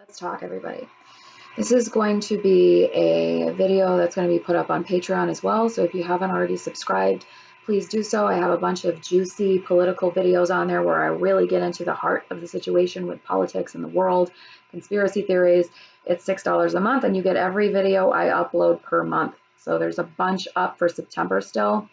Let's talk, everybody. This is going to be a video that's going to be put up on Patreon as well. So if you haven't already subscribed, please do so. I have a bunch of juicy political videos on there where I really get into the heart of the situation with politics in the world, conspiracy theories. It's $6 a month, and you get every video I upload per month. So there's a bunch up for September still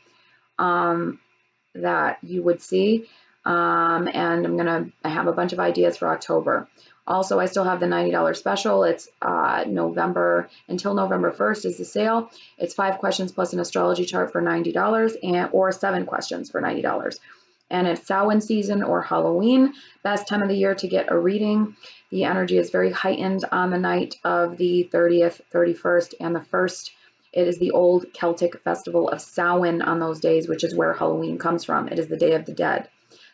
that you would see. And I have a bunch of ideas for October. Also, I still have the $90 special. It's November, until November 1st is the sale. It's 5 questions plus an astrology chart for $90 or 7 questions for $90. And it's Samhain season or Halloween, best time of the year to get a reading. The energy is very heightened on the night of the 30th, 31st, and the 1st. It is the old Celtic festival of Samhain on those days, which is where Halloween comes from. It is the Day of the Dead.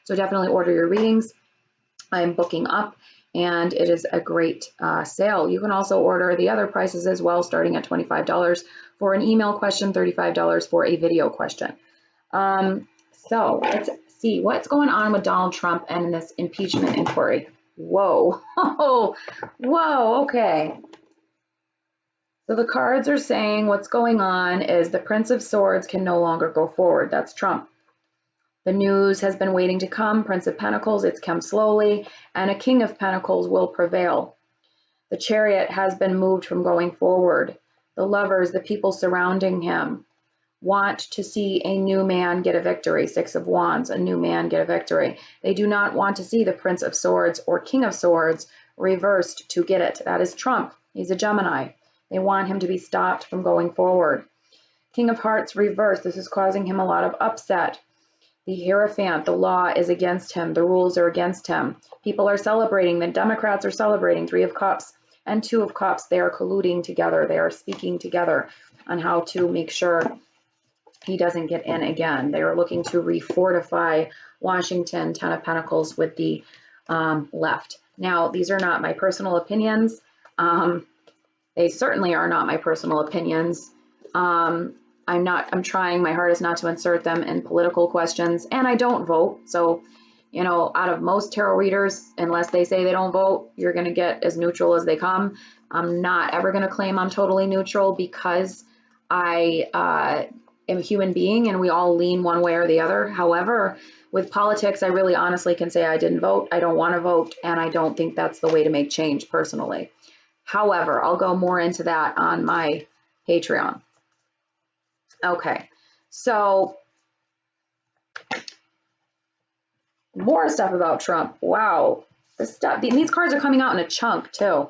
So definitely order your readings. I'm booking up, and it is a great sale. You can also order the other prices as well, starting at $25 for an email question, $35 for a video question. So let's see what's going on with Donald Trump and this impeachment inquiry. Whoa, whoa, okay. So the cards are saying what's going on is the Prince of Swords can no longer go forward. That's Trump. The news has been waiting to come. Prince of Pentacles, it's come slowly, and a King of Pentacles will prevail. The Chariot has been moved from going forward. The Lovers, the people surrounding him, want to see a new man get a victory. 6 of Wands, a new man get a victory. They do not want to see the Prince of Swords or King of Swords reversed to get it. That is Trump. He's a Gemini. They want him to be stopped from going forward. King of Hearts reversed. This is causing him a lot of upset. The Hierophant, the law is against him. The rules are against him. People are celebrating. The Democrats are celebrating. 3 of Cups and 2 of Cups. They are colluding together. They are speaking together on how to make sure he doesn't get in again. They are looking to refortify Washington. 10 of Pentacles with the left. Now, these are not my personal opinions. They certainly are not my personal opinions. I'm trying my hardest not to insert them in political questions, and I don't vote. So, you know, out of most tarot readers, unless they say they don't vote, you're going to get as neutral as they come. I'm not ever going to claim I'm totally neutral because I am a human being and we all lean one way or the other. However, with politics, I really honestly can say I didn't vote, I don't want to vote, and I don't think that's the way to make change personally. However, I'll go more into that on my Patreon. Okay, so more stuff about Trump. Wow, these cards are coming out in a chunk too.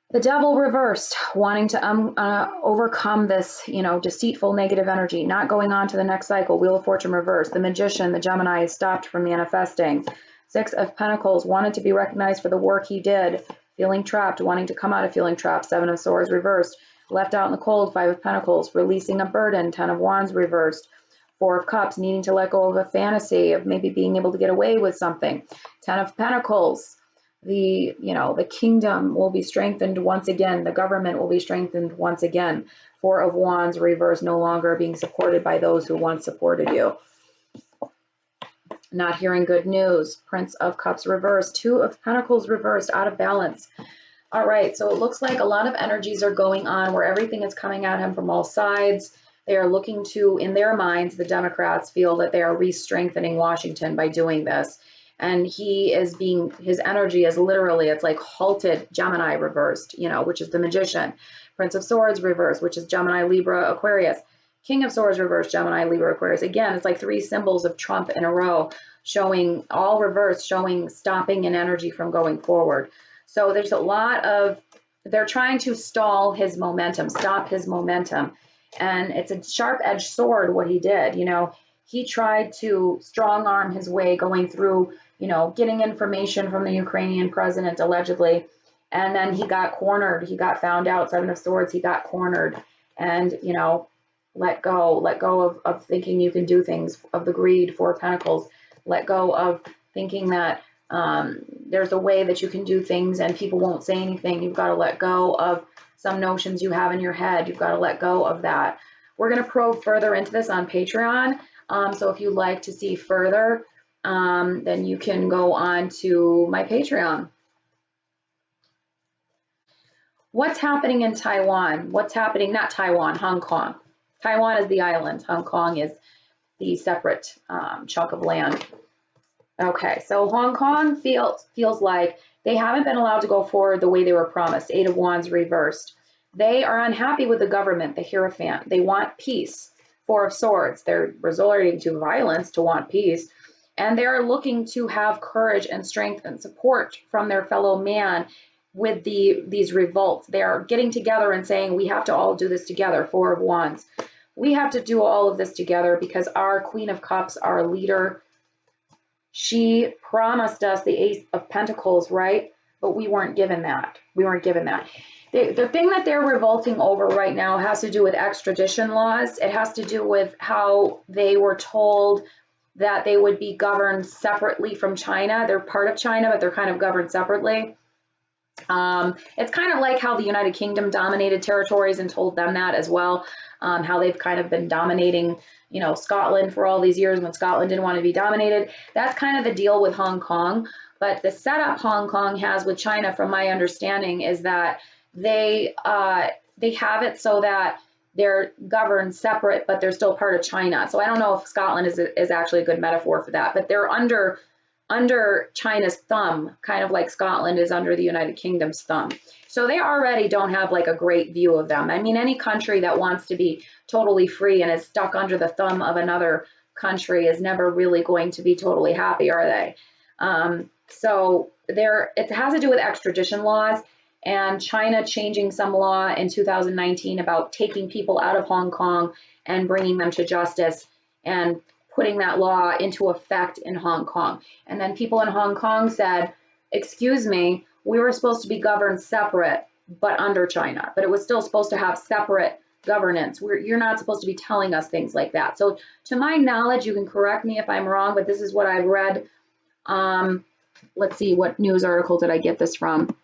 The Devil reversed, wanting to overcome this, deceitful negative energy, not going on to the next cycle. Wheel of Fortune reversed. The Magician, the Gemini, is stopped from manifesting. 6 of Pentacles, wanted to be recognized for the work he did. Feeling trapped, wanting to come out of feeling trapped. 7 of Swords reversed. Left out in the cold. 5 of Pentacles, releasing a burden. 10 of Wands reversed. 4 of Cups, needing to let go of a fantasy of maybe being able to get away with something. 10 of Pentacles, the kingdom will be strengthened once again. The government will be strengthened once again. 4 of Wands reversed, no longer being supported by those who once supported you. Not hearing good news. Prince of Cups reversed. 2 of Pentacles reversed, out of balance. All right, so it looks like a lot of energies are going on where everything is coming at him from all sides. They are looking to, in their minds, the Democrats feel that they are re-strengthening Washington by doing this. And his energy is literally, it's like halted Gemini reversed, which is the Magician. Prince of Swords reversed, which is Gemini, Libra, Aquarius. King of Swords reversed, Gemini, Libra, Aquarius. Again, it's like 3 symbols of Trump in a row, showing all reversed, showing stopping an energy from going forward. So there's a lot of, they're trying to stall his momentum, stop his momentum. And it's a sharp-edged sword what he did. He tried to strong arm his way going through, getting information from the Ukrainian president allegedly. And then he got cornered. He got found out. 7 of Swords, he got cornered. And, let go of thinking you can do things, of the greed. 4 of Pentacles, let go of thinking that there's a way that you can do things and people won't say anything. You've got to let go of some notions you have in your head. You've got to let go of that. We're going to probe further into this on Patreon. So if you'd like to see further, then you can go on to my Patreon. what's happening in Taiwan? What's happening, not Taiwan, Hong Kong. Taiwan is the island. Hong Kong is the separate chunk of land. Okay, so Hong Kong feels like they haven't been allowed to go forward the way they were promised. Eight of Wands reversed. They are unhappy with the government, the Hierophant. They want peace. Four of Swords. They're resorting to violence to want peace. And they're looking to have courage and strength and support from their fellow man with these revolts. They're getting together and saying, we have to all do this together. Four of Wands. We have to do all of this together because our Queen of Cups, our leader, she promised us the Ace of Pentacles, right? But we weren't given that. We weren't given that. The thing that they're revolting over right now has to do with extradition laws. It has to do with how they were told that they would be governed separately from China. They're part of China, but they're kind of governed separately. It's kind of like how the United Kingdom dominated territories and told them that as well. How they've kind of been dominating, you know, Scotland for all these years when Scotland didn't want to be dominated. That's kind of the deal with Hong Kong. But the setup Hong Kong has with China, from my understanding, is that they have it so that they're governed separate, but they're still part of China. So I don't know if Scotland is actually a good metaphor for that, but they're under China's thumb, kind of like Scotland is under the United Kingdom's thumb. So they already don't have like a great view of them. I mean, any country that wants to be totally free and is stuck under the thumb of another country is never really going to be totally happy, are they? So it has to do with extradition laws and China changing some law in 2019 about taking people out of Hong Kong and bringing them to justice and putting that law into effect in Hong Kong. And then people in Hong Kong said, excuse me, we were supposed to be governed separate, but under China, but it was still supposed to have separate governance. You're not supposed to be telling us things like that. So to my knowledge, you can correct me if I'm wrong, but this is what I've read. Let's see, what news article did I get this from?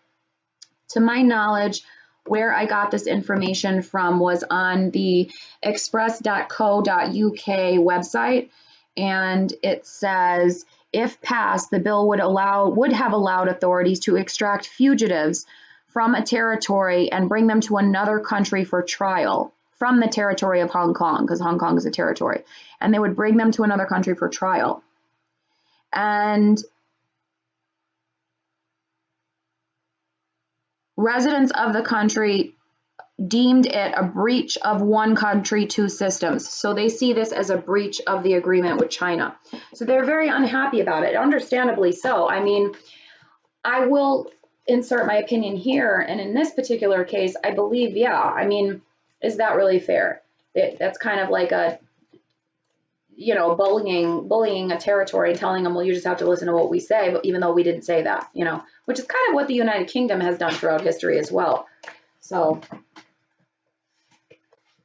To my knowledge, where I got this information from was on the express.co.uk website, and it says, if passed, the bill would have allowed authorities to extract fugitives from a territory and bring them to another country for trial from the territory of Hong Kong, because Hong Kong is a territory, and they would bring them to another country for trial. And residents of the country deemed it a breach of one country, two systems. So they see this as a breach of the agreement with China. So they're very unhappy about it, understandably so. I mean, I will insert my opinion here. And in this particular case, I believe, yeah, I mean, is that really fair? That's kind of like a, you know, bullying a territory and telling them, well, you just have to listen to what we say, but even though we didn't say that, you know, which is kind of what the United Kingdom has done throughout history as well. So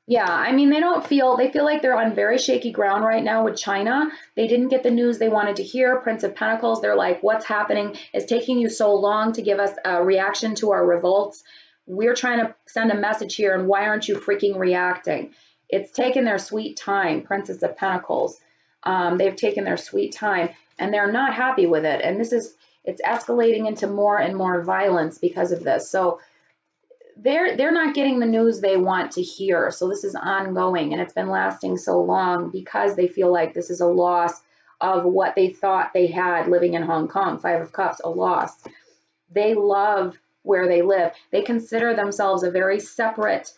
yeah, I mean, they feel like they're on very shaky ground right now with China. They didn't get the news they wanted to hear. Prince of Pentacles, they're like, what's happening? It's taking you so long to give us a reaction to our revolts. We're trying to send a message here, and why aren't you freaking reacting? It's taken their sweet time, Princess of Pentacles. They've taken their sweet time, and they're not happy with it. And it's escalating into more and more violence because of this. So they're not getting the news they want to hear. So this is ongoing, and it's been lasting so long because they feel like this is a loss of what they thought they had living in Hong Kong. Five of Cups, a loss. They love where they live. They consider themselves a very separate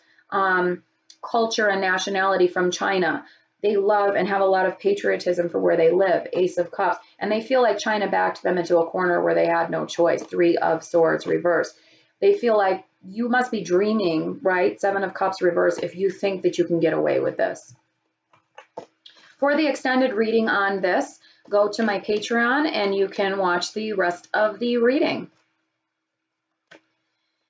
culture and nationality from China. They love and have a lot of patriotism for where they live. Ace of Cups. And they feel like China backed them into a corner where they had no choice. Three of Swords reversed. They feel like you must be dreaming, right? Seven of Cups reverse if you think that you can get away with this. For the extended reading on this, go to my Patreon and you can watch the rest of the reading.